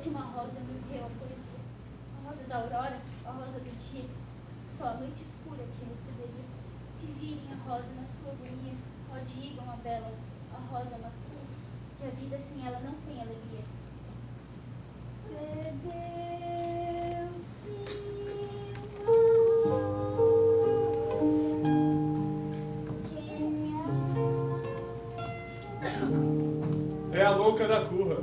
fosse uma rosa, me deu a poesia. A rosa da aurora, a rosa do dia. Só a noite escura te receberia. Se virem a rosa na sua agonia, ó digam a bela, a rosa macia, que a vida sem ela não tem alegria. Perdeu-se É a louca da curra.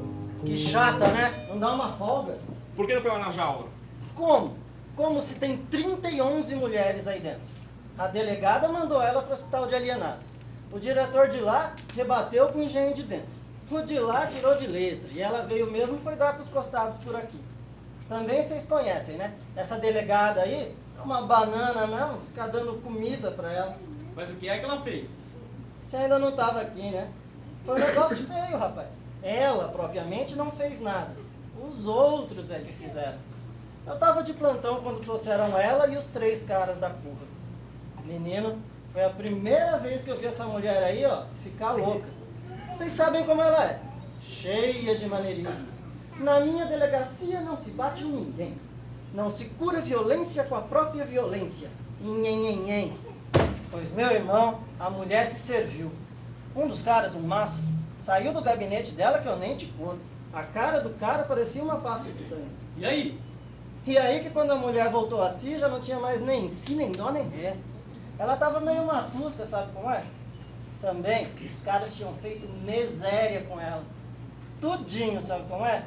Que chata, né? Não dá uma folga. Por que não pegou na jaula? Como? Como se tem 31 mulheres aí dentro. A delegada mandou ela para o hospital de alienados. O diretor de lá rebateu com o engenho de dentro. O de lá tirou de letra. E ela veio mesmo e foi dar com os costados por aqui. Também vocês conhecem, né? Essa delegada aí é uma banana mesmo, ficar dando comida para ela. Mas o que é que ela fez? Você ainda não estava aqui, né? Foi um negócio feio, rapaz. Ela, propriamente, não fez nada. Os outros é que fizeram. Eu estava de plantão quando trouxeram ela e os 3 caras da curva. Menino, foi a primeira vez que eu vi essa mulher aí, ó, ficar louca. Vocês sabem como ela é. Cheia de maneirismos. Na minha delegacia não se bate em ninguém. Não se cura violência com a própria violência. Nhen. Pois, meu irmão, a mulher se serviu. Um dos caras, um massa, saiu do gabinete dela que eu nem te conto. A cara do cara parecia uma pasta de sangue. E aí? E aí que quando a mulher voltou a si, já não tinha mais nem si, nem dó, nem ré. Ela tava meio matusca, sabe como é? Também, os caras tinham feito miséria com ela. Tudinho, sabe como é?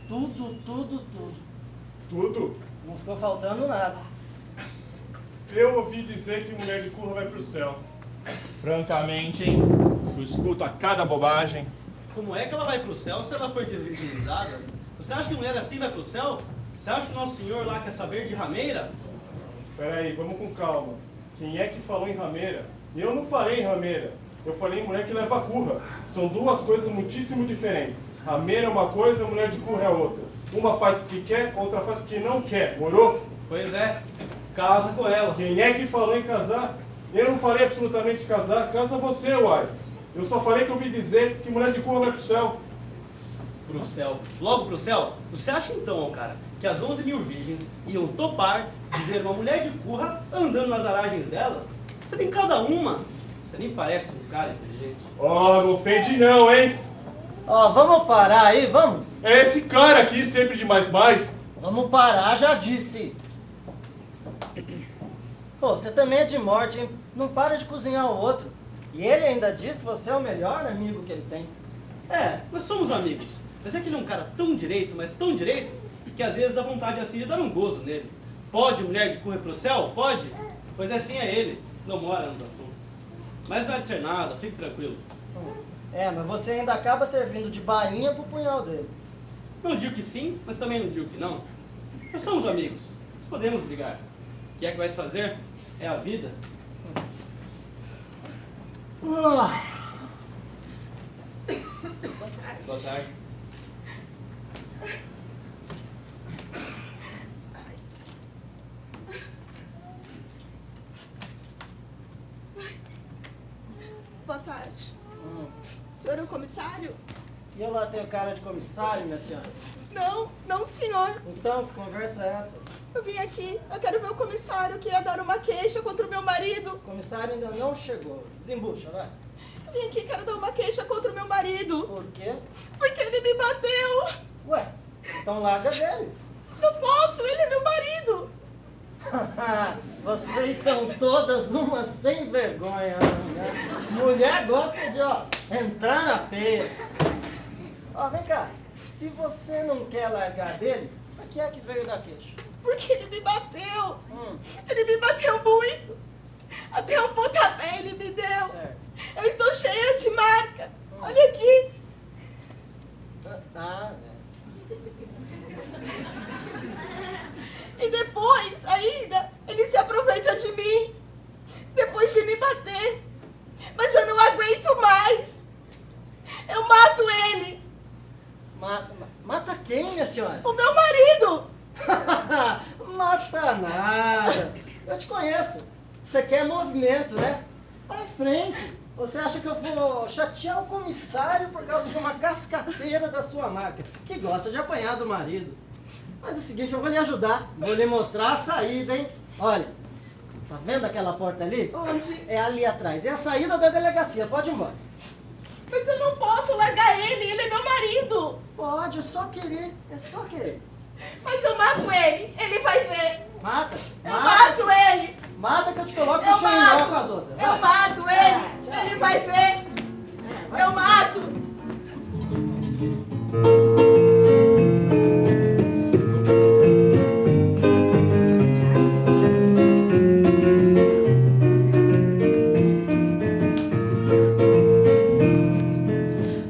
Tudo. Tudo? Não ficou faltando nada. Eu ouvi dizer que mulher de curra vai pro céu. Francamente, hein? Eu escuto a cada bobagem. Como é que ela vai pro céu se ela for desvirginizada? Você acha que mulher assim vai pro céu? Você acha que Nosso Senhor lá quer saber de rameira? Peraí, vamos com calma. Quem é que falou em rameira? Eu não falei em rameira. Eu falei em mulher que leva curra. São duas coisas muitíssimo diferentes. Rameira é uma coisa, mulher de curra é outra. Uma faz porque quer, outra faz porque não quer. Morou? Pois é, casa com ela. Quem é que falou em casar? Eu não falei absolutamente casar. Casa você, uai. Eu só falei que eu ouvi dizer que mulher de curra vai pro céu. Pro céu. Logo pro céu? Você acha então, cara, que as 11.000 virgens iam topar de ver uma mulher de curra andando nas aragens delas? Você tem cada uma. Você nem parece um cara inteligente. Ó, não ofende não, hein? Ó, vamos parar aí, vamos? É esse cara aqui, sempre de mais. Vamos parar, já disse. Pô, você também é de morte, hein? Não para de cozinhar o outro. E ele ainda diz que você é o melhor amigo que ele tem. É, nós somos amigos. Mas é que ele é um cara tão direito, mas tão direito, que às vezes dá vontade assim de dar um gozo nele. Pode mulher de curra pro céu? Pode? Pois assim é ele. Não mora nos assuntos. Mas não é de ser nada, fique tranquilo. É, mas você ainda acaba servindo de bainha pro punhal dele. Não digo que sim, mas também não digo que não. Nós somos amigos. Nós podemos brigar. O que é que vai se fazer? É a vida. Boa tarde. Boa tarde. O senhor é o comissário? E eu lá tenho cara de comissário, minha senhora? Não, senhor. Então, que conversa é essa? Eu vim aqui, eu quero ver o comissário, eu queria dar uma queixa contra o meu marido. O comissário ainda não chegou. Desembucha, vai. Eu vim aqui, quero dar uma queixa contra o meu marido. Por quê? Porque ele me bateu. Ué, então larga dele. Não posso, ele é meu marido. Vocês são todas umas sem vergonha, né? Mulher gosta de, ó, entrar na peia. Ó, vem cá. Se você não quer largar dele, pra que é que veio da queixa? Porque ele me bateu. Ele me bateu muito. Até um pontapé ele me deu. Certo. Eu estou cheia de marca. Olha aqui. E depois, ainda, ele se aproveita de mim. Depois de me bater. Mas eu não aguento mais. Eu mato ele. Mata quem, minha senhora? O meu marido. Mata nada. Eu te conheço. Você quer movimento, né? Vai em frente. Você acha que eu vou chatear o comissário por causa de uma cascateira da sua marca, que gosta de apanhar do marido? Mas é o seguinte, eu vou lhe ajudar. Vou lhe mostrar a saída, hein? Olha, tá vendo aquela porta ali? Onde? É ali atrás. É a saída da delegacia. Pode ir embora. Mas eu não posso largar ele é meu marido. Pode, é só querer. É só querer. Mas eu mato ele vai ver. Mata. Eu Mata. mato ele. Mata que eu te coloco Eu no xerinó mato. com as outras. Eu Vai. mato ele vai ver. Eu mato.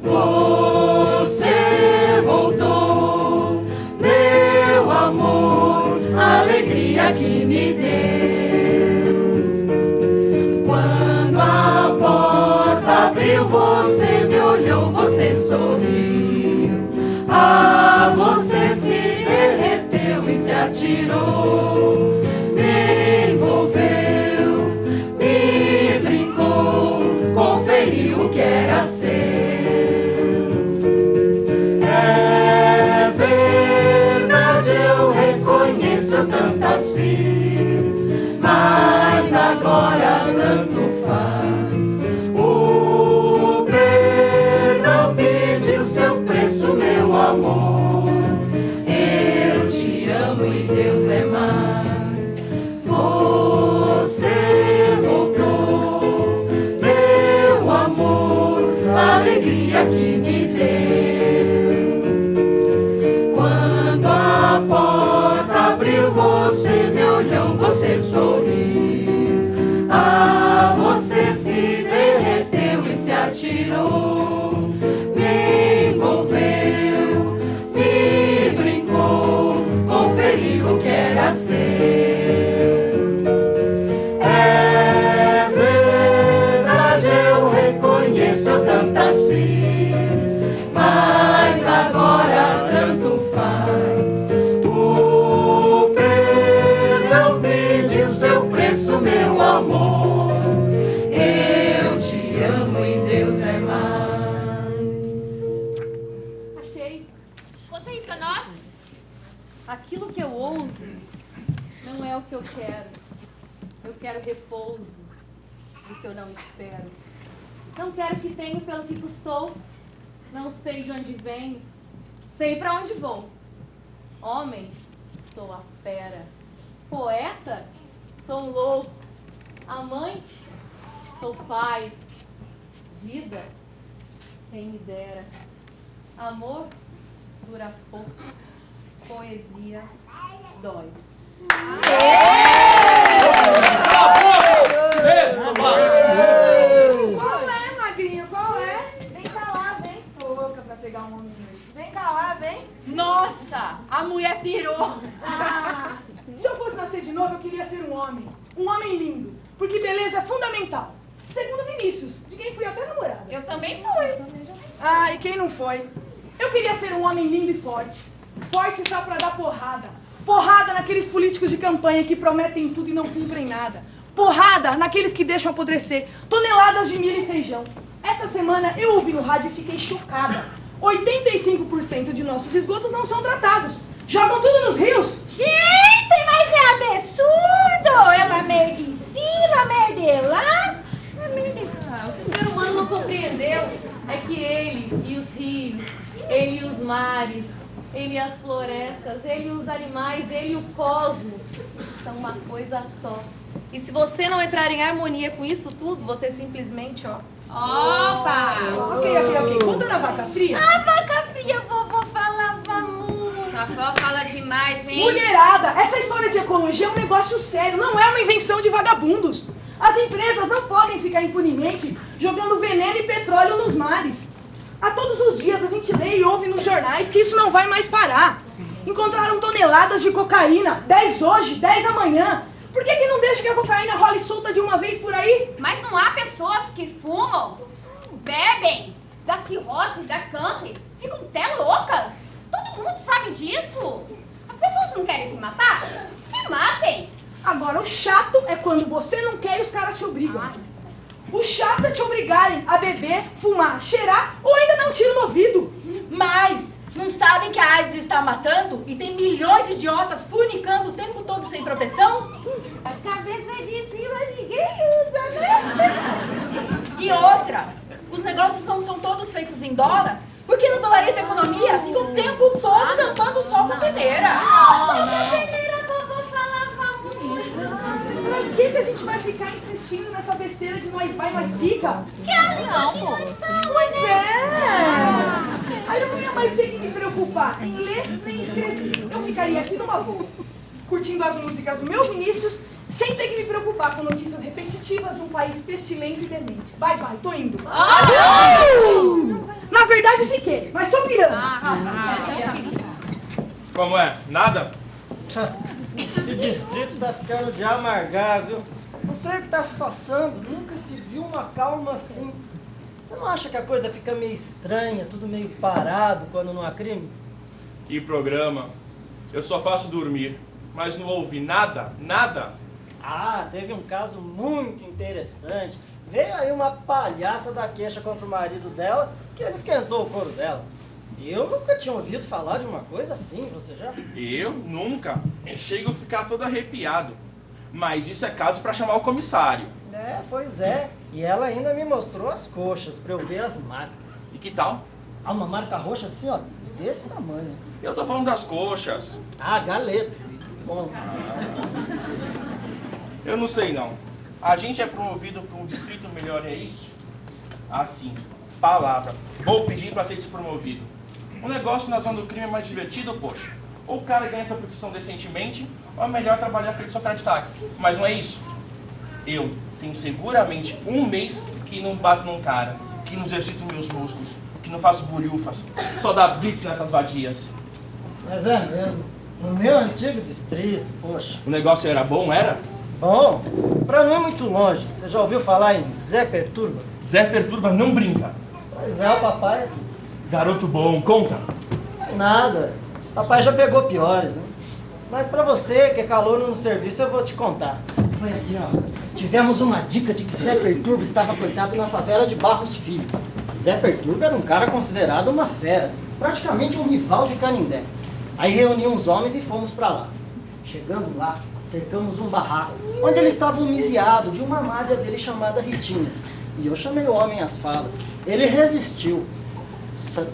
Você voltou, meu amor, a alegria que me deu. Quando a porta abriu, você me olhou, você sorriu. Ah, você se derreteu e se atirou, me envolveu, me brincou, conferiu o que era seu. É verdade, eu reconheço, eu tantas fiz, mas agora tanto faz. O perdão pediu seu preço, meu amor. Eu te amo e Deus é mais. Você voltou, meu amor, a alegria que me deu. Quando a porta abriu, você me olhou, você sorriu. Ah, você se derreteu e se atirou, me envolveu, me brincou, conferiu o que era seu. É verdade, eu reconheço, eu tantas fiz, mas agora tanto faz. O perdão pediu seu preço, meu amor. Eu te amo e Deus é mais. Achei. Conta aí pra nós. Aquilo que eu ouso não é o que eu quero. Eu quero repouso do que eu não espero. Não quero que tenho pelo que custou. Não sei de onde venho. Sei pra onde vou. Homem, sou a fera. Poeta, sou um louco. Amante, sou pai. Vida, quem me dera. Amor, dura pouco. Poesia, dói. Qual é, magrinho? Qual é? Vem cá lá, vem. Tô louca pra pegar um homem hoje. Vem cá lá, vem. Nossa, a mulher pirou. Ah, se eu fosse nascer de novo, eu queria ser um homem. Um homem lindo. Porque beleza é fundamental. Segundo Vinícius, de quem fui até namorada. Eu também fui. Ah, e quem não foi? Eu queria ser um homem lindo e forte. Forte só pra dar porrada. Porrada naqueles políticos de campanha que prometem tudo e não cumprem nada. Porrada naqueles que deixam apodrecer toneladas de milho e feijão. Essa semana eu ouvi no rádio e fiquei chocada. 85% de nossos esgotos não são tratados. Jogam tudo nos rios. Gente, mas é absurdo! Ela merde em cima, ela merde lá. O que o ser humano não compreendeu é que ele e os rios, ele e os mares, ele e as florestas, ele e os animais, ele e o cosmos são uma coisa só. E se você não entrar em harmonia com isso tudo, você simplesmente, ó... Opa! Ok. Voltando à vaca fria. A vaca fria, vovó falava muito. Sua avó fala demais, hein? Mulherada, essa história de ecologia é um negócio sério, não é uma invenção de vagabundos. As empresas não podem ficar impunemente jogando veneno e petróleo nos mares. A todos os dias a gente lê e ouve nos jornais que isso não vai mais parar. Encontraram toneladas de cocaína, 10 hoje, 10 amanhã. Por que não deixa que a cocaína role solta de uma vez por aí? Mas não há pessoas que fumam, bebem, dá cirrose, dá câncer, ficam até loucas. Todo mundo sabe disso. As pessoas não querem se matar? Se matem. Agora, o chato é quando você não quer e os caras te obrigam. o chá pra te obrigarem a beber, fumar, cheirar ou ainda dar um tiro no ouvido. Mas não sabem que a AIDS está matando e tem milhões de idiotas funicando o tempo todo sem proteção? A cabeça de cima ninguém usa, né? E outra, os negócios são todos feitos em dólar, porque no Dolariza Economia fica o tempo todo tampando o sol com a peneira. Pra que a gente vai ficar insistindo nessa besteira de nós vai, nós fica? Que ela que nós fala, Pois é! Aí eu não ia mais ter que me preocupar em ler nem escrever. Eu ficaria aqui numa boa, curtindo as músicas do meu Vinícius, sem ter que me preocupar com notícias repetitivas de um país pestilento e demente. Vai, tô indo. Na verdade fiquei, mas tô pirando. Como é? Nada? Esse distrito tá ficando de amargar, viu? Não sei o que tá se passando, nunca se viu uma calma assim. Você não acha que a coisa fica meio estranha, tudo meio parado quando não há crime? Que programa? Eu só faço dormir, mas não ouvi nada, nada. Ah, teve um caso muito interessante. Veio aí uma palhaça da queixa contra o marido dela, que ele esquentou o couro dela. Eu nunca tinha ouvido falar de uma coisa assim, você já? Eu? Nunca. Chego a ficar todo arrepiado. Mas isso é caso pra chamar o comissário. É, pois é. E ela ainda me mostrou as coxas pra eu ver as marcas. E que tal? Ah, uma marca roxa assim, ó, desse tamanho. Eu tô falando das coxas. Ah, galeto. Bom. Eu não sei não. A gente é promovido para um distrito melhor, é isso? Assim, palavra. Vou pedir para ser despromovido. O negócio na zona do crime é mais divertido, poxa. Ou o cara ganha essa profissão decentemente, ou é melhor trabalhar feito sofrer de táxi. Mas não é isso. Eu tenho seguramente um mês que não bato num cara, que não exercito meus músculos, que não faço bolhufas, só dá blitz nessas vadias. Mas é mesmo. No meu antigo distrito, poxa. O negócio era bom, era? Bom, pra não ir muito longe, você já ouviu falar em Zé Perturba? Zé Perturba não brinca. Pois é, o papai. Garoto bom, conta. Nada. Papai já pegou piores, né? Mas pra você que é calouro no serviço, eu vou te contar. Foi assim, ó. Tivemos uma dica de que Zé Perturba estava coitado na favela de Barros Filho. Zé Perturba era um cara considerado uma fera, praticamente um rival de Canindé. Aí reuni uns homens e fomos pra lá. Chegando lá, cercamos um barraco, onde ele estava homiziado de uma másia dele chamada Ritinha. E eu chamei o homem às falas. Ele resistiu.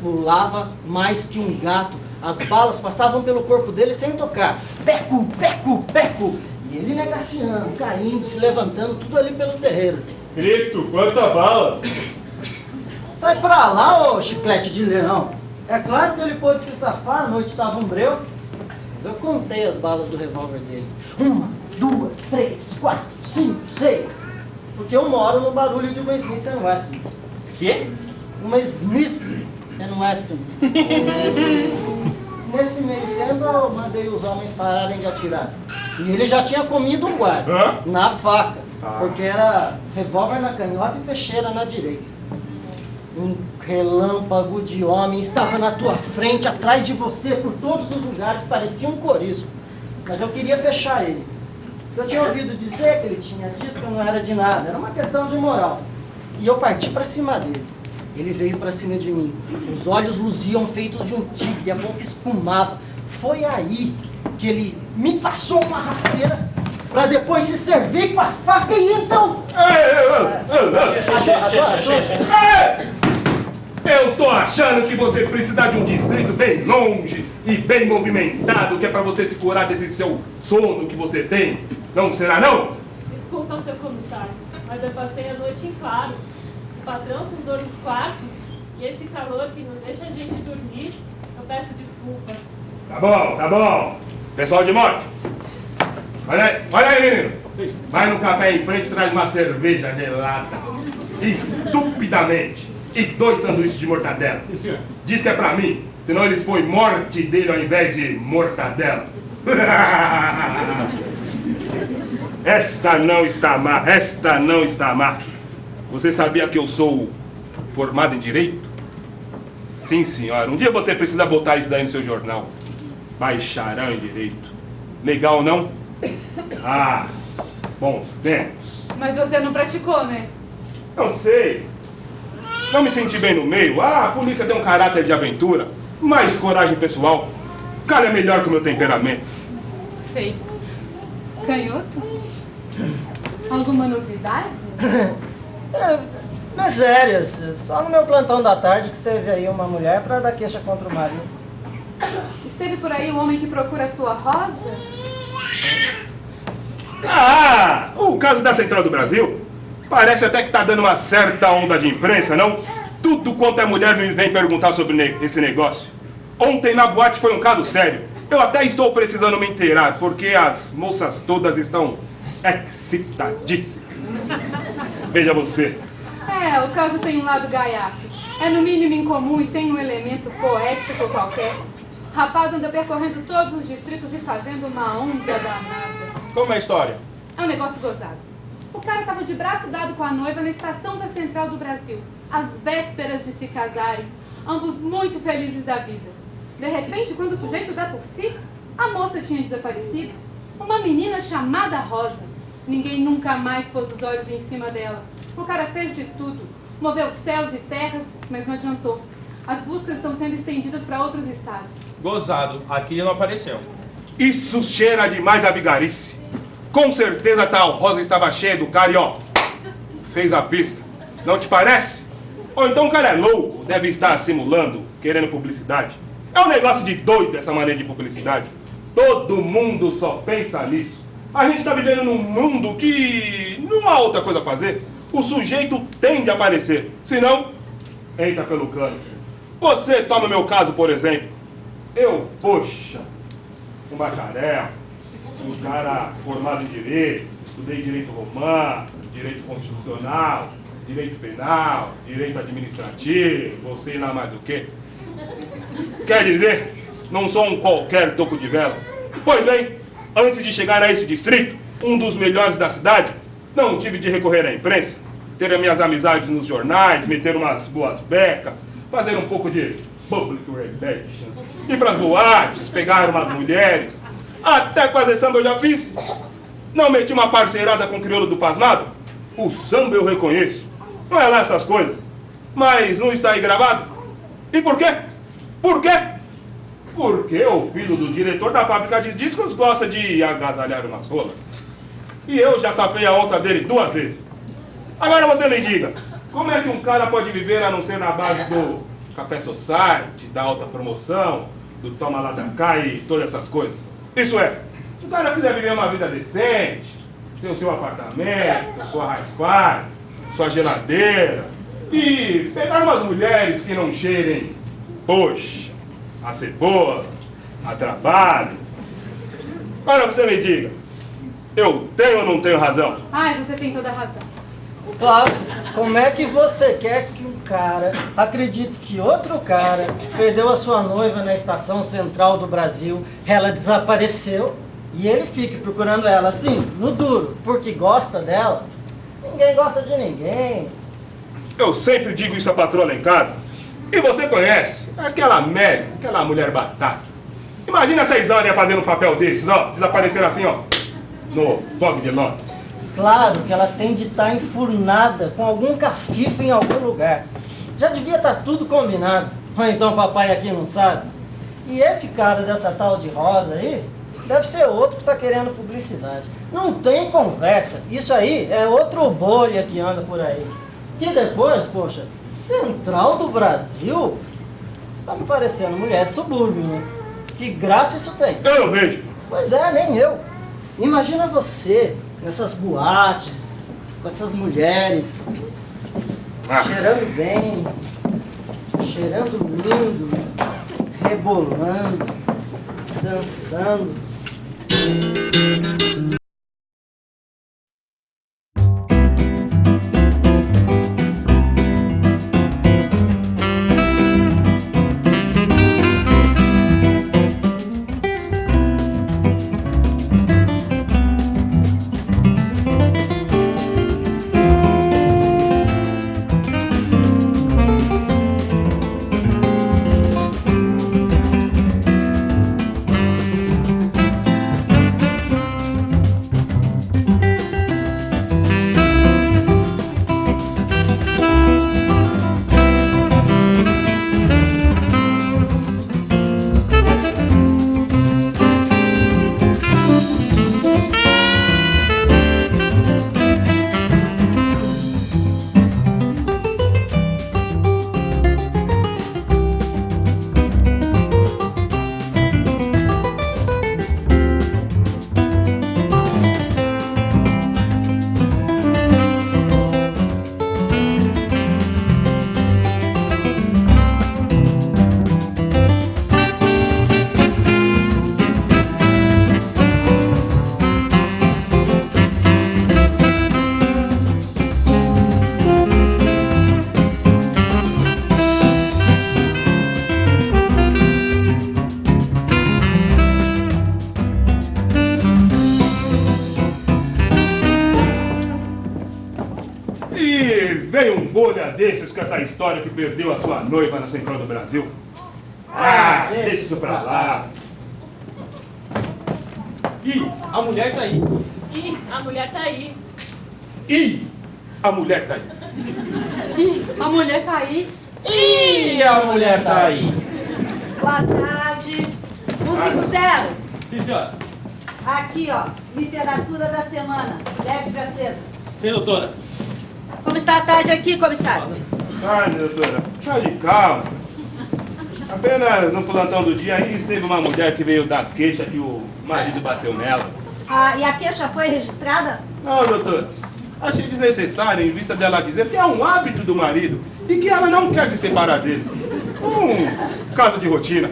Pulava mais que um gato. As balas passavam pelo corpo dele sem tocar. Peco, peco, peco. E ele negaciando, caindo, se levantando, tudo ali pelo terreiro. Cristo, quanta bala! Sai pra lá, ô chiclete de leão. É claro que ele pôde se safar, a noite estava um breu. Mas eu contei as balas do revólver dele. 1, 2, 3, 4, 5, 6. Porque eu moro no barulho de uma Smith & Wesson. Quê? Uma Smith & Wesson. Nesse meio tempo eu mandei os homens pararem de atirar. E ele já tinha comido um guarda. Hã? Na faca. Porque era revólver na canhota e peixeira na direita. Um relâmpago de homem estava na tua frente, atrás de você, por todos os lugares, parecia um corisco. Mas eu queria fechar ele. Eu tinha ouvido dizer que ele tinha dito que eu não era de nada, era uma questão de moral. E eu parti para cima dele. Ele veio para cima de mim. Os olhos luziam feitos de um tigre, a boca espumava. Foi aí que ele me passou uma rasteira para depois se servir com a faca e então... Achou? Eu tô achando que você precisa de um distrito bem longe e bem movimentado, que é pra você se curar desse seu sono que você tem. Não será, não? Desculpa, seu comissário, mas eu passei a noite em claro. O patrão com dor nos quartos e esse calor que não deixa a gente dormir, eu peço desculpas. Tá bom. Pessoal de moto, olha aí, menino. Vai no café em frente e traz uma cerveja gelada. Estupidamente. E 2 sanduíches de mortadela. Sim, senhor. Diz que é pra mim, senão eles põem morte dele ao invés de mortadela. Esta não está má. Você sabia que eu sou formado em Direito? Sim, senhora. Um dia você precisa botar isso daí no seu jornal. Bacharel em Direito. Legal, não? Ah, bons tempos. Mas você não praticou, né? Não sei. Não me senti bem no meio. Ah, a polícia tem um caráter de aventura, mais coragem pessoal. Calha melhor que o meu temperamento. Sei. Canhoto? Alguma novidade? Misérias. Só no meu plantão da tarde que esteve aí uma mulher pra dar queixa contra o marido. Esteve por aí um homem que procura a sua rosa? Ah, o caso da Central do Brasil. Parece até que tá dando uma certa onda de imprensa, não? Tudo quanto é mulher me vem perguntar sobre esse negócio. Ontem na boate foi um caso sério. Eu até estou precisando me inteirar, porque as moças todas estão excitadíssimas. Veja você. É, o caso tem um lado gaiato. É no mínimo incomum e tem um elemento poético qualquer. Rapaz anda percorrendo todos os distritos e fazendo uma onda danada. Como é a história? É um negócio gozado. O cara tava de braço dado com a noiva na estação da Central do Brasil, às vésperas de se casarem, ambos muito felizes da vida. De repente, quando o sujeito dá por si, a moça tinha desaparecido. Uma menina chamada Rosa. Ninguém nunca mais pôs os olhos em cima dela. O cara fez de tudo. Moveu céus e terras, mas não adiantou. As buscas estão sendo estendidas para outros estados. Gozado, aqui ele não apareceu. Isso cheira demais a vigarice. Com certeza tal Rosa estava cheia do cara e ó, fez a pista. Não te parece? Ou então o cara é louco, deve estar simulando, querendo publicidade. É um negócio de doido essa maneira de publicidade. Todo mundo só pensa nisso. A gente está vivendo num mundo que não há outra coisa a fazer. O sujeito tem de aparecer, senão entra pelo cano. Você toma meu caso, por exemplo. Eu, poxa, um bacharel, um cara formado em direito, estudei direito romano, direito constitucional, direito penal, direito administrativo, sei lá mais do que. Quer dizer, não sou um qualquer toco de vela. Pois bem, antes de chegar a esse distrito, um dos melhores da cidade, não tive de recorrer à imprensa, ter as minhas amizades nos jornais, meter umas boas becas, fazer um pouco de public relations, ir pras boates, pegar umas mulheres, até fazer samba eu já fiz. Não meti uma parceirada com o crioulo do Pasmado? O samba eu reconheço. Não é lá essas coisas. Mas não está aí gravado? E por quê? Por quê? Porque o filho do diretor da fábrica de discos gosta de agasalhar umas rolas. E eu já safei a onça dele 2 vezes. Agora você me diga, como é que um cara pode viver a não ser na base do Café Society, da alta promoção, do toma lá da cá e todas essas coisas? Isso é, se o cara quiser viver uma vida decente, ter o seu apartamento, sua hi-fi, sua geladeira, e pegar umas mulheres que não cheirem, poxa, a cebola, a trabalho. Agora você me diga, eu tenho ou não tenho razão? Ai, você tem toda a razão. Claro, como é que você quer que um cara acredite que outro cara perdeu a sua noiva na estação central do Brasil, ela desapareceu e ele fique procurando ela assim, no duro, porque gosta dela? Ninguém gosta de ninguém. Eu sempre digo isso à patroa lá em casa. E você conhece aquela Mary, aquela mulher batata. Imagina 6 horas fazendo um papel desses, ó, desaparecer assim, ó, no Fog de Londres. Claro que ela tem de estar enfurnada com algum cafife em algum lugar. Já devia estar tudo combinado. Ou então papai aqui não sabe. E esse cara dessa tal de Rosa aí, deve ser outro que está querendo publicidade. Não tem conversa. Isso aí é outro bolha que anda por aí. E depois, poxa, Central do Brasil? Isso tá me parecendo mulher de subúrbio, né? Que graça isso tem. Eu não vejo. Pois é, nem eu. Imagina você nessas boates, com essas mulheres, cheirando bem, cheirando lindo, rebolando, dançando. desses com essa história que perdeu a sua noiva na Central do Brasil. Deixa isso pra lá. Ih, a mulher tá aí. Ih, a mulher tá aí. Ih, a mulher tá aí. Ih, a mulher tá aí. E a mulher tá aí. Boa tarde. 150. Sim, senhora. Aqui, ó. Literatura da semana. Leve para as presas. Sim, doutora. Como está a tarde aqui, comissário? Ai, doutora, tá de calma. Apenas no plantão do dia aí teve uma mulher que veio dar queixa que o marido bateu nela. Ah, e a queixa foi registrada? Não, doutora. Achei desnecessário em vista dela dizer que é um hábito do marido e que ela não quer se separar dele. Caso de rotina.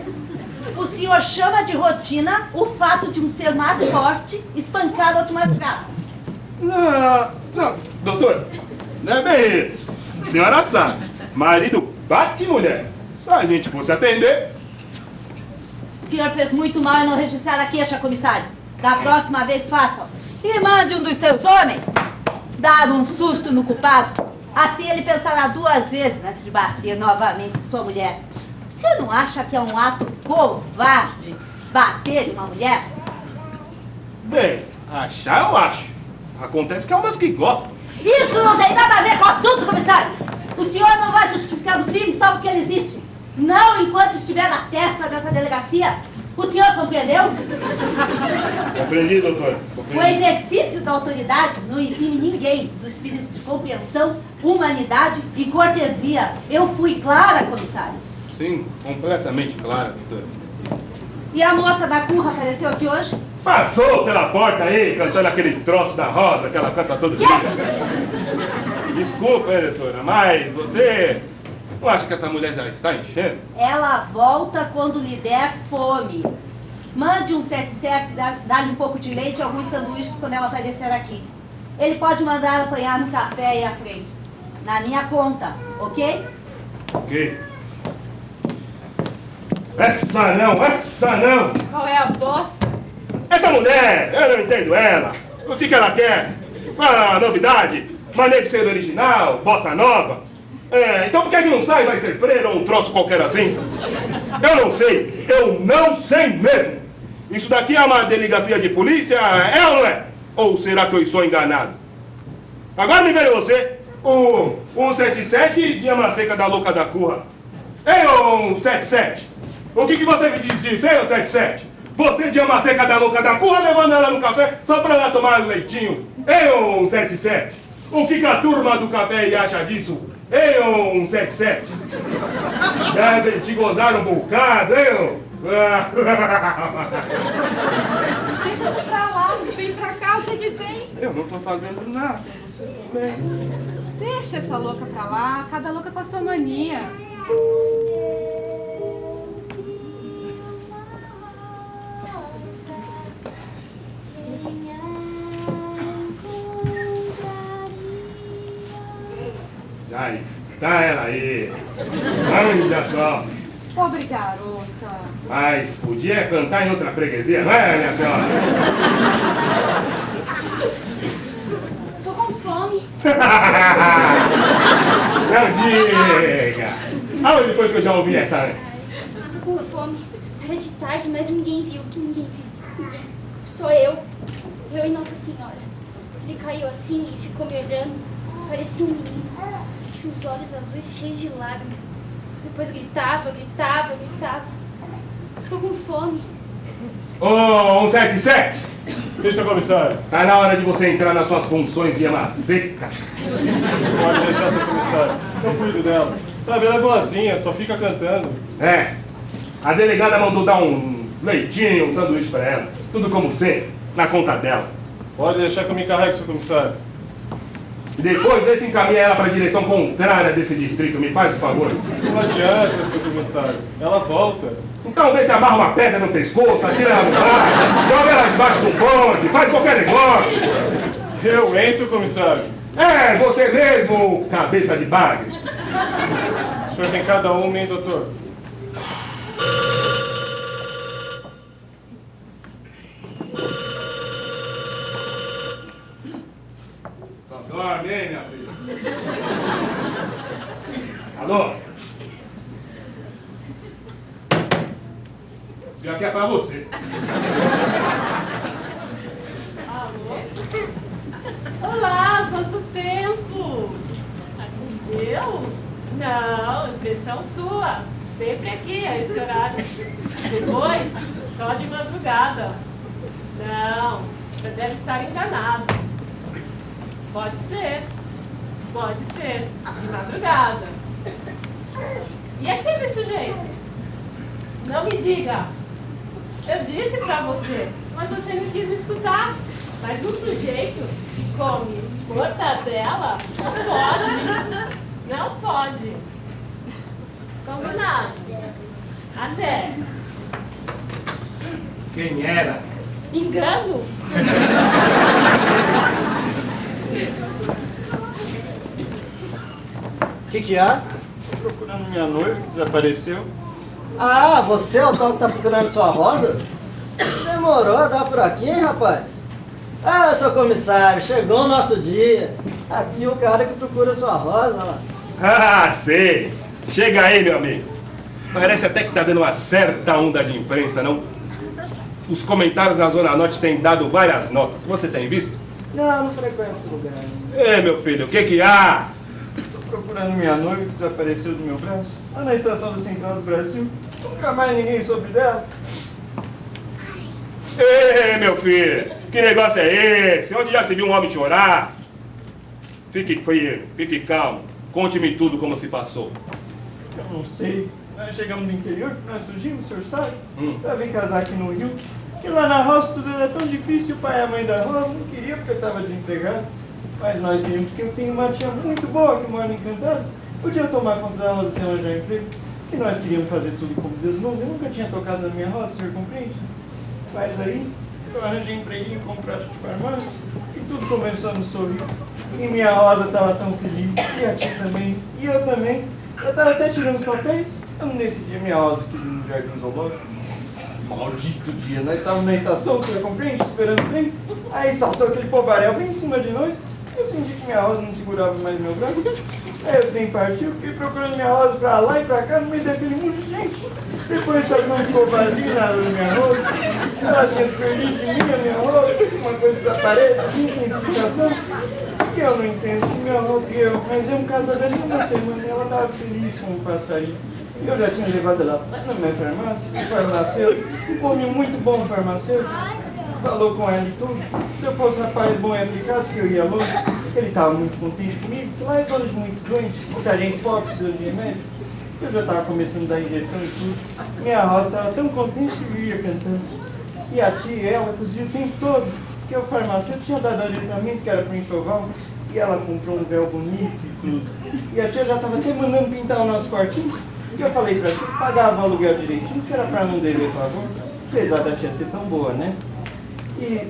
O senhor chama de rotina o fato de um ser mais forte espancar outro mais fraco. Não, doutora, não é bem isso. A senhora sabe, marido bate mulher. Se a gente fosse atender... O senhor fez muito mal em não registrar a queixa, comissário. Da próxima vez faça. E mande um dos seus homens dar um susto no culpado. Assim ele pensará 2 vezes antes de bater novamente sua mulher. O senhor não acha que é um ato covarde bater em uma mulher? Bem, achar eu acho. Acontece que há umas que gostam. Isso não tem nada a ver com o assunto, comissário. O senhor não vai justificar o crime só porque ele existe. Não enquanto estiver na testa dessa delegacia. O senhor compreendeu? Compreendi, doutor. O exercício da autoridade não exime ninguém do espírito de compreensão, humanidade e cortesia. Eu fui clara, comissário. Sim, completamente clara, doutora. E a moça da curra apareceu aqui hoje? Passou pela porta aí, cantando aquele troço da Rosa que ela canta todo dia. Desculpa, doutora, mas você não acha que essa mulher já está enchendo? Ela volta quando lhe der fome. Mande um 77, dá-lhe um pouco de leite e alguns sanduíches quando ela aparecer aqui. Ele pode mandar apanhar no café aí à frente. Na minha conta, ok? Ok. Essa não! Qual é a bossa? Essa mulher, eu não entendo ela. O que ela quer? Qual a novidade? Maneira de ser original, bossa nova. Então por que não sai, vai ser freira ou um troço qualquer assim? Eu não sei mesmo. Isso daqui é uma delegacia de polícia, é ou não é? Ou será que eu estou enganado? Agora me veio você, o 177 de Ama Seca da Louca da Curra. Ei, 177, o que você me diz disso, hein, 177? Você de Ama Seca da Louca da Curra levando ela no café só pra ela tomar leitinho. Ei, 177, o que a turma do café acha disso? Ei, 177, devem te gozar um bocado, hein? Deixa pra lá, vem pra cá, o que que tem? Eu não tô fazendo nada. Bem. Deixa essa louca pra lá, cada louca com a sua mania. Já está ela aí. Olha só. Pobre garota. Mas podia cantar em outra freguesia, não é, minha senhora? Tô com fome. Não diga. Aonde foi que eu já ouvi essa antes? Tô com fome. Era de tarde, mas ninguém viu. Só eu. Eu e Nossa Senhora. Ele caiu assim e ficou me olhando. Parecia um menino. Tinha os olhos azuis cheios de lágrimas. Depois gritava. Tô com fome. Ô, 177! Sim, seu comissário. Tá na hora de você entrar nas suas funções de Ama Seca. Pode deixar, seu comissário. Eu cuido dela. Sabe, ela é boazinha, só fica cantando. A delegada mandou dar um leitinho, um sanduíche pra ela. Tudo como sempre, na conta dela. Pode deixar que eu me encarregue, seu comissário. E depois desse encaminha ela para a direção contrária desse distrito, me faz o favor. Não adianta, seu comissário. Ela volta. Então vê se amarra uma pedra no pescoço, atira ela no mar, joga ela debaixo do bonde, faz qualquer negócio. Eu, hein, seu comissário? Você mesmo, cabeça de bagre. O senhor tem cada uma, hein, doutor? Só dorme, hein, minha filha? Já que é pra você. Alô? Olá, quanto tempo? Eu? Não, impressão sua. Sempre aqui, a esse horário. Depois, só de madrugada. Não, você deve estar enganado. Pode ser, de madrugada. E aquele sujeito? Não me diga. Eu disse pra você, mas você não quis me escutar. Mas um sujeito que come mortadela não pode. Não pode. Combinado. Até. Quem era? Engano? O que há? Tô procurando minha noiva que desapareceu. Ah, você é o tal que tá procurando sua Rosa? Demorou a dar por aqui, hein, rapaz? Ah, seu comissário, chegou o nosso dia. Aqui o cara que procura sua Rosa, lá. Ah, sei. Chega aí, meu amigo. Parece até que tá dando uma certa onda de imprensa, não? Os comentários na Zona Norte têm dado várias notas. Você tem visto? Não frequento esse lugar. Ei, meu filho, o que há? Tô procurando minha noiva que desapareceu do meu braço. Lá na estação do Central do Brasil. Nunca mais ninguém soube dela. Ei, meu filho, que negócio é esse? Onde já se viu um homem chorar? Fique frio, fique calmo. Conte-me tudo como se passou. Eu não sei. Nós chegamos do interior, nós surgimos, o senhor sabe, pra vir casar aqui no Rio. Que lá na roça tudo era tão difícil, o pai e a mãe da Rosa não queriam porque eu estava desempregado. Mas nós queríamos porque eu tenho uma tia muito boa que mora em Encantado. Podia tomar conta da Rosa e arranjar um emprego. E nós queríamos fazer tudo como Deus manda. Eu nunca tinha tocado na minha roça, o senhor compreende? Mas aí, eu arranjei um empreguinho como prático de farmácia e tudo começou a nos sorrir. E minha Rosa estava tão feliz, e a tia também, e eu também. Eu estava até tirando os papéis. Nesse dia, minha Rosa quis ir no Jardim Zoológico. Maldito dia, nós estávamos na estação, você compreende? Esperando o trem. Aí saltou aquele povaréu bem em cima de nós. Eu senti que minha Rosa não segurava mais meu braço. Aí o trem partiu, fiquei procurando minha Rosa pra lá e pra cá, no meio daquele monte de gente. Depois a estação ficou vazia, nada da minha Rosa. Ela tinha se perdido de mim, a minha Rosa. Uma coisa desaparece, assim, sem explicação. Que eu não entendo, minha Rosa e eu. Mas eu casado ali uma semana e ela estava feliz com o passarinho. Eu já tinha levado ela na minha farmácia, o farmacêutico, um homem muito bom farmacêutico, falou com ela e tudo. Se eu fosse rapaz bom e aplicado, que eu ia longe, ele estava muito contente comigo, lá em zonas muito doentes, muita gente pobre precisando de remédio. Eu já estava começando a dar injeção e tudo. Minha Rosa estava tão contente que vivia cantando. E a tia e ela coziam o tempo todo, porque o farmacêutico tinha dado orientamento que era para enxoval, e ela comprou um véu bonito e tudo. E a tia já estava até mandando pintar o nosso quartinho. E eu falei pra tia que pagava o aluguel direitinho, que era pra não dever favor, apesar da tia ser tão boa, né? E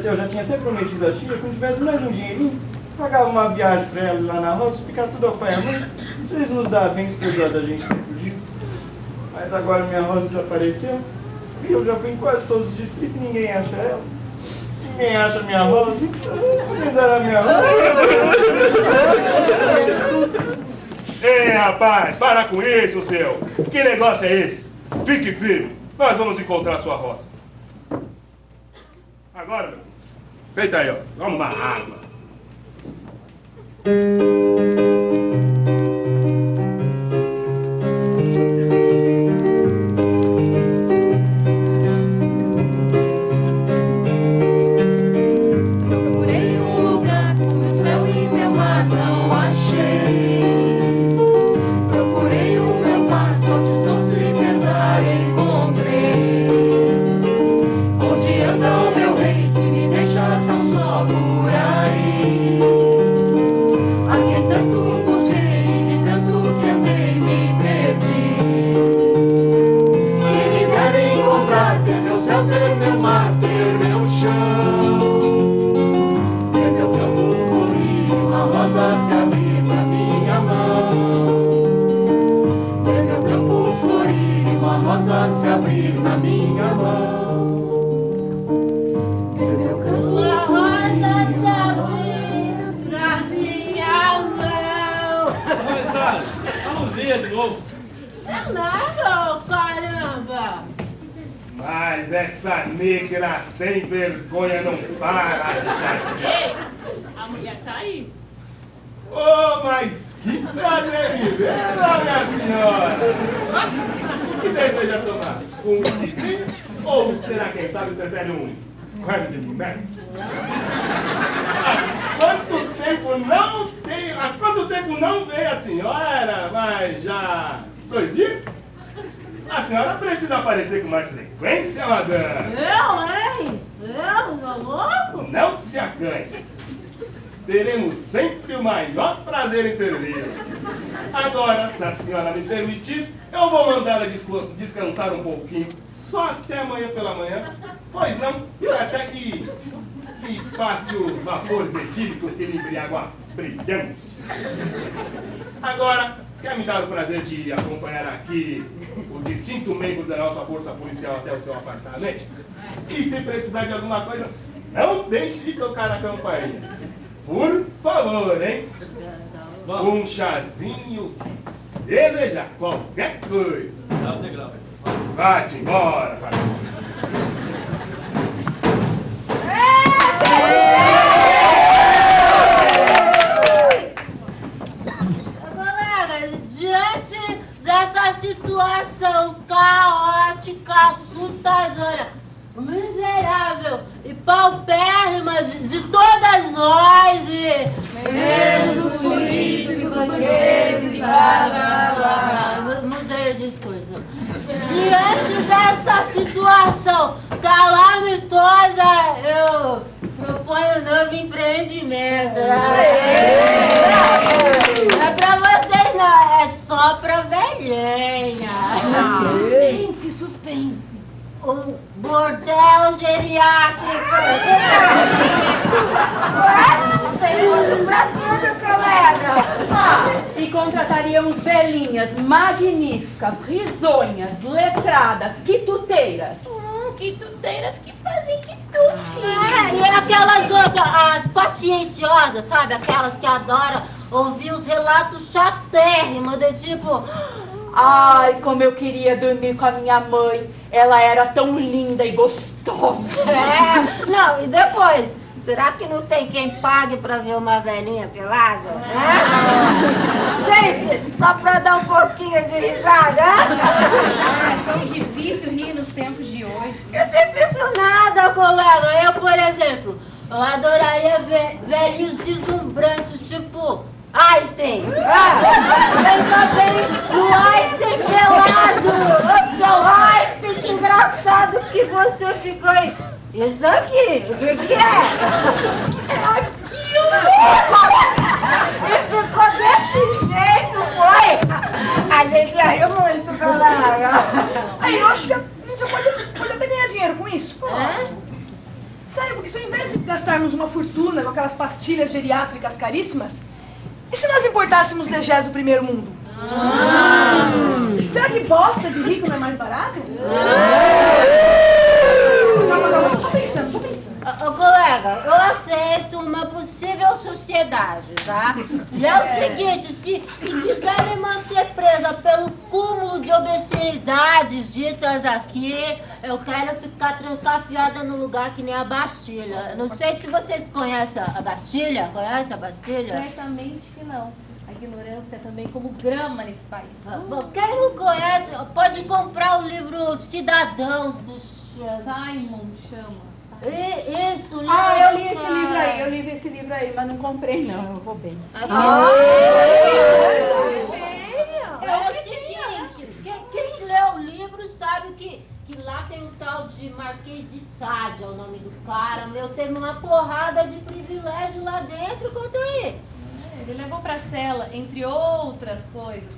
eu já tinha até prometido a tia que quando tivesse mais um dinheirinho, pagava uma viagem pra ela lá na roça, ficar tudo ao pai e à mãe, eles nos davam bem apesar da gente ter fugido. Mas agora minha roça desapareceu, e eu já fui em quase todos os distritos e ninguém acha ela. Ninguém acha minha roça, ninguém dará minha roça. Ei, rapaz, para com isso, seu. Que negócio é esse? Fique firme. Nós vamos encontrar sua roça. Agora, meu. Feita aí, ó. Vamos uma água. Procurei um lugar com meu céu e meu mar, não achei. Procurei o meu mar, só desgosto e pesar encontrei. Onde anda o meu rei que me deixas tão só por aí? A quem tanto busquei e de tanto que andei me perdi. Quem me dera encontrar, ter meu céu, ter meu mar, ter meu chão. Ter meu campo florir, uma rosa se abrir na minha mão. Ver meu campo florir, uma rosa se abrir na minha mão. Ver meu campo florir, Na minha mão! Comissário, vamos ver de novo. É nada, caramba! Mas essa negra sem vergonha não para, Ei, a mulher tá aí. Oh, mas que prazer em vê-la, minha senhora! O que deseja tomar? Um whisky? Ou será, quem sabe, prefere um Quack? Há quanto tempo não veio a senhora? Mas já 2 dias? A senhora precisa aparecer com mais frequência, madame. Eu, hein? Eu, meu louco? Não se acanhe. Teremos sempre o maior prazer em servi-la. Agora, se a senhora me permitir, eu vou mandá-la descansar um pouquinho, só até amanhã pela manhã. Pois não, até que passe os vapores etílicos que lhe embriagam a brilhante. Agora, quer me dar o prazer de acompanhar aqui o distinto membro da nossa força policial até o seu apartamento? E se precisar de alguma coisa, não deixe de tocar a campainha. Por favor, hein? Um chazinho, desejar qualquer coisa. Vai-te embora, Carlos. Colega, diante dessa situação caótica, assustadora, miserável e paupérrima de todas nós e mesmo os políticos gays, mudei o discurso. Diante dessa situação calamitosa, eu proponho um novo empreendimento. Não é pra vocês não, é só pra velhinha. Suspense, suspense. Um bordel geriátrico. Tem uso pra tudo, colega. E contrataríamos velhinhas magníficas, risonhas, letradas, quituteiras. Quituteiras que fazem quitute. E aquelas outras, as pacienciosas, sabe? Aquelas que adoram ouvir os relatos chatérrimos, de tipo... Ai, como eu queria dormir com a minha mãe. Ela era tão linda e gostosa. Não, e depois? Será que não tem quem pague pra ver uma velhinha pelada? Gente, só pra dar um pouquinho de risada. É tão difícil rir nos tempos de hoje. Que difícil nada, colega. Eu, por exemplo, eu adoraria ver velhinhos deslumbrantes, tipo... Einstein! Pensa bem no Einstein pelado! Ô, seu Einstein, que engraçado que você ficou aí! Isso aqui, o que é? É aquilo mesmo! E ficou desse jeito, foi! A gente riu muito, colega! Aí eu acho que a gente já pode até ganhar dinheiro com isso. Sério, porque se ao invés de gastarmos uma fortuna com aquelas pastilhas geriátricas caríssimas, e se nós importássemos degés do primeiro mundo? Será que bosta de rico não é mais barato? Calma, só pensando. Ô, colega, eu aceito uma possível sociedade, tá? E é o seguinte, se quiser me manter presa pelo cúmulo de obscenidades ditas aqui, eu quero ficar trancafiada no lugar que nem a Bastilha. Não sei se vocês conhecem a Bastilha. Conhece a Bastilha? Certamente que não. A ignorância é também como grama nesse país. Quem não conhece, pode comprar o livro Cidadãos do Simon chama. Isso, livro. Eu li esse livro aí, mas não comprei não, eu roubei. É o seguinte, quem lê o livro sabe que lá tem um tal de Marquês de Sade, é o nome do cara. Meu, teve uma porrada de privilégio lá dentro, conta aí. Ele levou pra cela, entre outras coisas,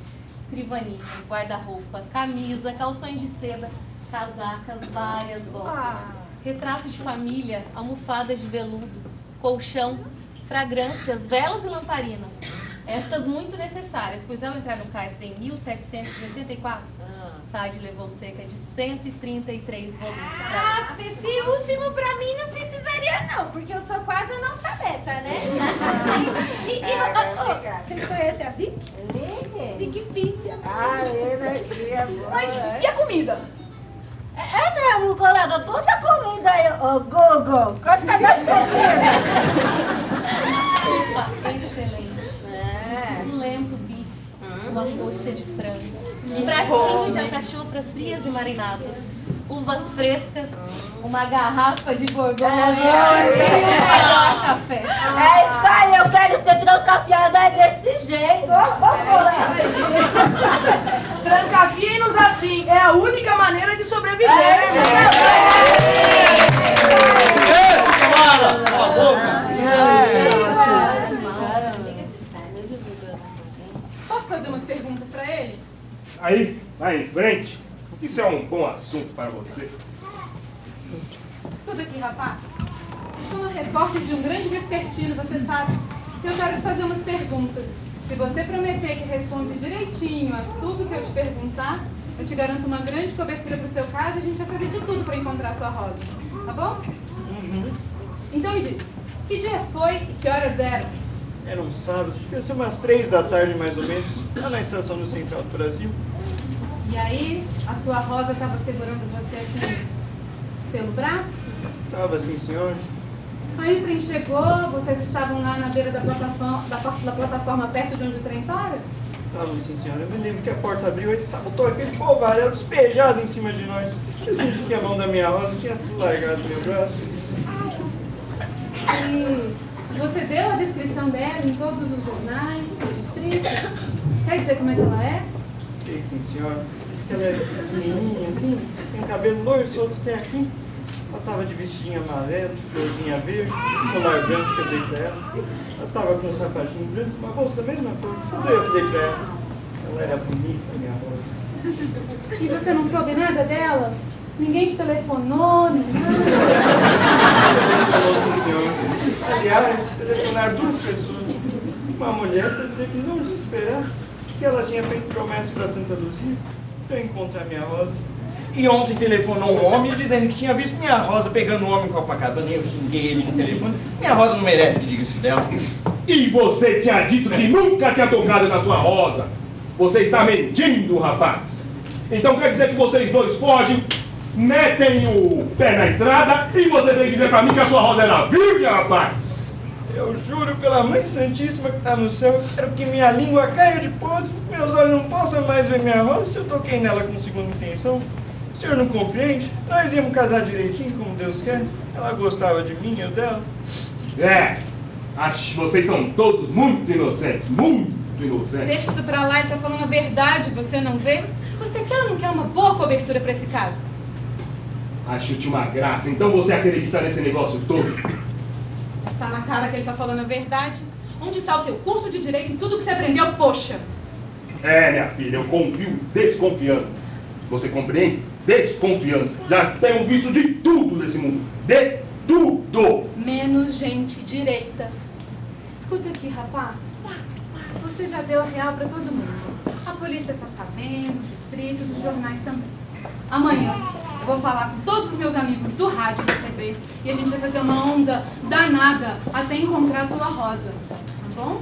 escrivaninhas, guarda-roupa, camisa, calções de seda, casacas, várias botas, retrato de família, almofadas de veludo, colchão, fragrâncias, velas e lamparinas. Estas muito necessárias, pois ao entrar no cárcere em 1764, Sade levou cerca de 133 volumes pra ele. Esse último pra mim não precisaria não, porque eu sou quase analfabeta, né? Vocês conhecem a Vic? Vic Pizza. Essa aqui é boa. Mas e a comida? É mesmo, colega, toda a comida aí, ô Google, quanto tá das comidas? Sopa excelente. Um lento bife, uma coxa de frango, um pratinho de alcachofras frias e marinadas, uvas frescas, uma garrafa de borgonha e um melhor café. É isso aí, eu quero ser trancafiada desse jeito. Trancafiem-nos assim, é a única maneira de sobreviver. Esse camarada! Cala a boca! Posso fazer umas perguntas pra ele? Aí, vai em frente. Isso é um bom assunto para você. Escuta aqui, rapaz. Eu sou uma repórter de um grande vespertino, você sabe. Eu quero te fazer umas perguntas. Se você prometer que responde direitinho a tudo que eu te perguntar, eu te garanto uma grande cobertura pro seu caso e a gente vai fazer de tudo para encontrar sua Rosa. Tá bom? Então me diz, que dia foi e que horas eram? Era um sábado, devia ser umas 3 da tarde mais ou menos, lá na estação do Central do Brasil. E aí, a sua Rosa estava segurando você assim, pelo braço? Tava sim, senhor. Aí o trem chegou, vocês estavam lá na beira da plataforma perto de onde o trem para? Tava sim, senhora. Eu me lembro que a porta abriu e sabotou aquele polvaréu despejado em cima de nós. Eu senti que a mão da minha Rosa tinha se largado do meu braço. E você deu a descrição dela em todos os jornais, distritos? Quer dizer como é que ela é? Sei sim, senhora. Diz que ela é pequenininha assim, tem cabelo loiro, solto até aqui. Ela tava de vestidinho amarelo, de florzinha verde, colar branco que eu dei pra ela. Ela tava com um sapatinho branco, uma bolsa da mesma cor. Tudo eu que dei pra ela. Ela era bonita, minha Rosa. E você não soube nada dela? Ninguém te telefonou, nem nada? Falou sim, senhor. Aliás, telefonaram 2 pessoas. Uma mulher para dizer que não desesperasse, que ela tinha feito promessa para Santa Luzia para eu encontrar minha Rosa. E ontem telefonou um homem dizendo que tinha visto minha Rosa pegando um homem em Copacabana e eu xinguei ele no telefone. Minha Rosa não merece que diga isso dela. E você tinha dito que nunca tinha tocado na sua Rosa. Você está mentindo, rapaz. Então quer dizer que vocês dois fogem, metem o pé na estrada e você vem dizer pra mim que a sua Rosa era virgem, rapaz. Eu juro pela Mãe Santíssima que está no céu, quero que minha língua caia de podre, meus olhos não possam mais ver minha Rosa se eu toquei nela com segunda intenção. O senhor não compreende? Nós íamos casar direitinho como Deus quer. Ela gostava de mim, eu dela. Acho que vocês são todos muito inocentes, muito inocentes. Deixa isso pra lá, ele tá falando a verdade, você não vê? Você quer ou não quer uma boa cobertura pra esse caso? Acho-te uma graça, então você acredita nesse negócio todo? Está na cara que ele tá falando a verdade. Onde tá o teu curso de direito e tudo que você aprendeu, poxa? Minha filha, eu confio desconfiando. Você compreende? Desconfiando. Já tenho visto de tudo nesse mundo. De tudo. Menos gente direita. Escuta aqui, rapaz. Você já deu a real pra todo mundo. A polícia tá sabendo, os distritos, os jornais também. Amanhã eu vou falar com todos os meus amigos do rádio e da TV e a gente vai fazer uma onda danada até encontrar a tua Rosa. Tá bom?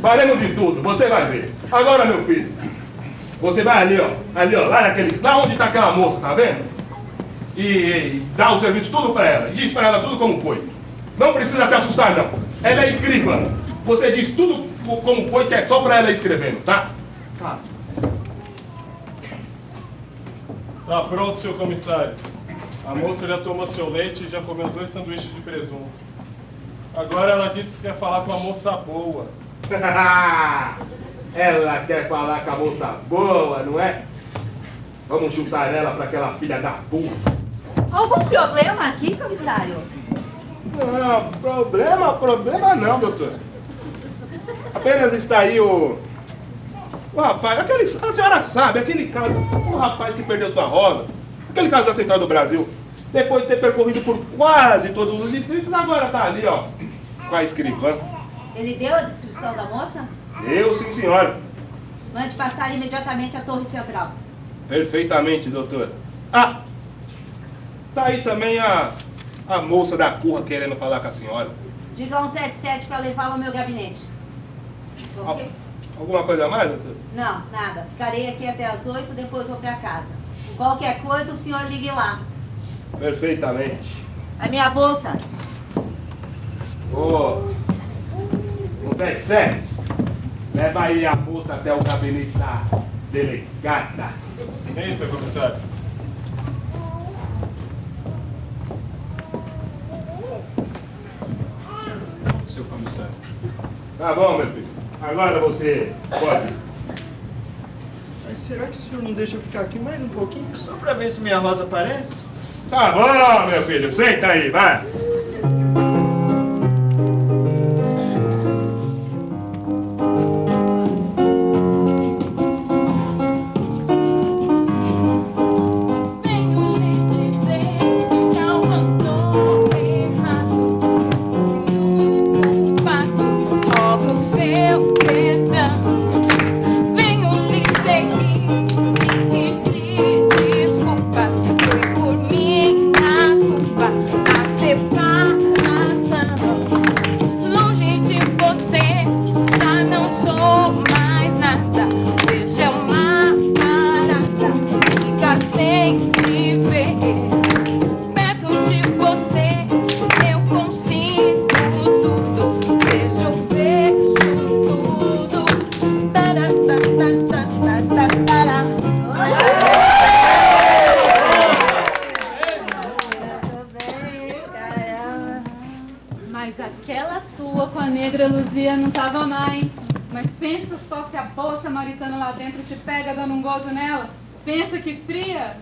Faremos de tudo, você vai ver. Agora, meu filho, você vai ali, ó, lá onde tá aquela moça, tá vendo? E dá o serviço tudo pra ela, e diz pra ela tudo como foi. Não precisa se assustar, não. Ela é escrivã. Você diz tudo como foi, que é só pra ela ir escrevendo, tá? Tá. Tá pronto, seu comissário. A moça já tomou seu leite e já comeu 2 sanduíches de presunto. Agora ela disse que quer falar com a moça boa. Ela quer falar com a moça boa, não é? Vamos chutar ela pra aquela filha da puta. Algum problema aqui, comissário? Não, problema não, doutor. Apenas está aí o rapaz, a senhora sabe, aquele caso, o rapaz que perdeu sua Rosa, aquele caso da Central do Brasil, depois de ter percorrido por quase todos os distritos, agora está ali, ó, com a escrivã. Ele deu a descrição da moça? Eu, sim, senhora. Mande passar imediatamente à Torre Central. Perfeitamente, doutor. Ah, tá aí também a moça da curra querendo falar com a senhora. Diga 177 para levá-lo ao meu gabinete. Ok? Alguma coisa a mais, doutor? Não, nada. Ficarei aqui até as 8, depois vou pra casa. Qualquer coisa, o senhor ligue lá. Perfeitamente. A minha bolsa. Ô, 177, leva aí a moça até o gabinete da delegada. Sim, seu comissário. Seu comissário. Tá bom, meu filho. Agora você pode. Mas será que o senhor não deixa eu ficar aqui mais um pouquinho? Só pra ver se minha Rosa aparece? Tá bom, meu filho. Senta aí, vai. Mas aquela tua com a negra Luzia não tava má, hein? Mas pensa só se a boa samaritana lá dentro te pega dando um gozo nela. Pensa que fria.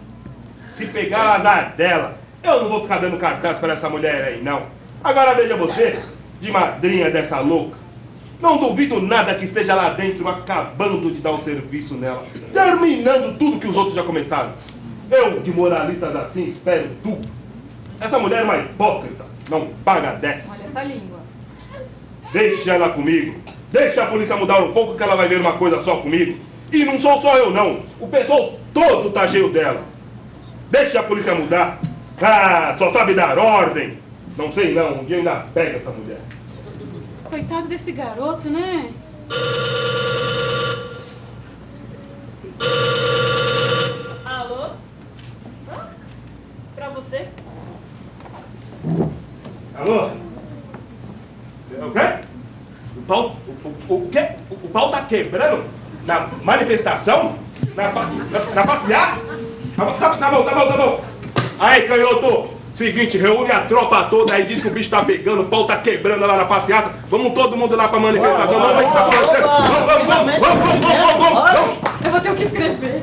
Se pegar azar dela, eu não vou ficar dando cartaz para essa mulher aí, não. Agora veja você, de madrinha dessa louca. Não duvido nada que esteja lá dentro acabando de dar um serviço nela, terminando tudo que os outros já começaram. Eu, de moralistas assim, espero tudo. Essa mulher é uma hipócrita, não paga dessa. Olha essa língua. Deixa ela comigo. Deixa a polícia mudar um pouco que ela vai ver uma coisa só comigo. E não sou só eu, não. O pessoal todo tá cheio dela. Deixa a polícia mudar. Ah, só sabe dar ordem. Não sei não, um dia eu ainda pego essa mulher. Coitado desse garoto, né? Alô? Ah, pra você? Alô? O quê? O quê? O pau tá quebrando? Na manifestação? Na passeata? Tá bom. Aí, canhoto, seguinte, reúne a tropa toda aí, diz que o bicho tá pegando, o pau tá quebrando lá na passeata. Vamos todo mundo lá pra manifestação. Vamos ver o que tá acontecendo. Vamos. Eu vou ter o que escrever.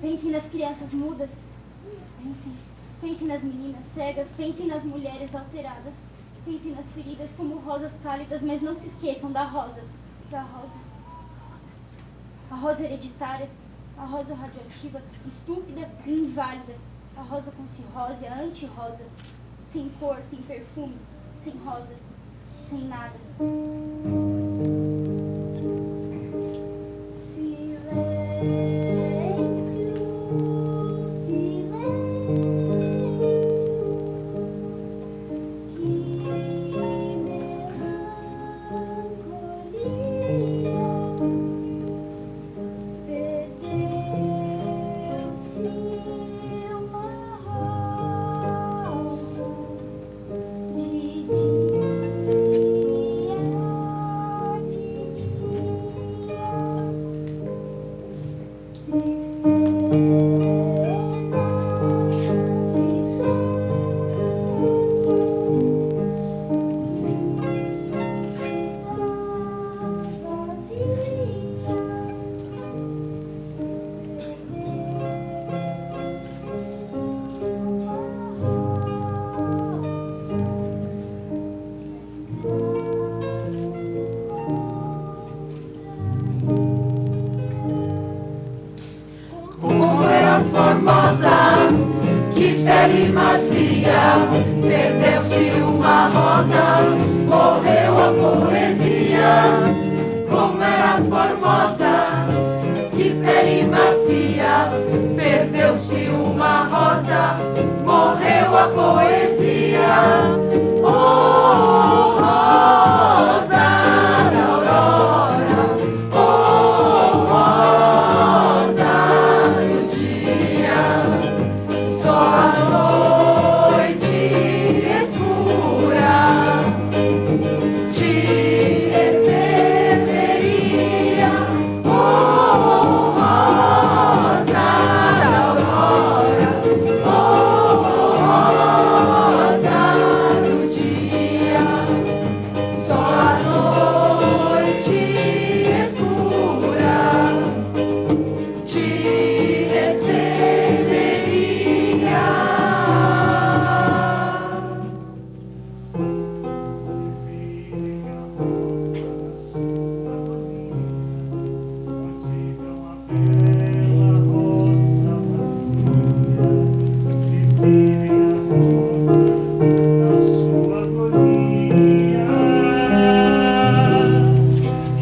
Pense nas crianças mudas. Pense nas meninas cegas. Pense nas mulheres alteradas. Pense nas feridas como rosas cálidas, mas não se esqueçam da rosa. A rosa hereditária, a rosa radioativa, estúpida e inválida. A rosa com cirrose, a anti-rosa. Sem cor, sem perfume, sem rosa, sem nada. Formosa, que pele macia, perdeu-se uma rosa, morreu a poesia. Como era formosa, que pele macia, perdeu-se uma rosa, morreu a poesia. Oh, rosa da aurora, oh, rosa do dia, só a noite escura te receberia. Oh, rosa da aurora, oh, rosa do dia, só a noite escura te receberia.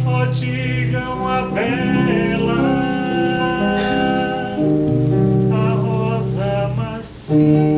Oh, digam a bela, a rosa macia.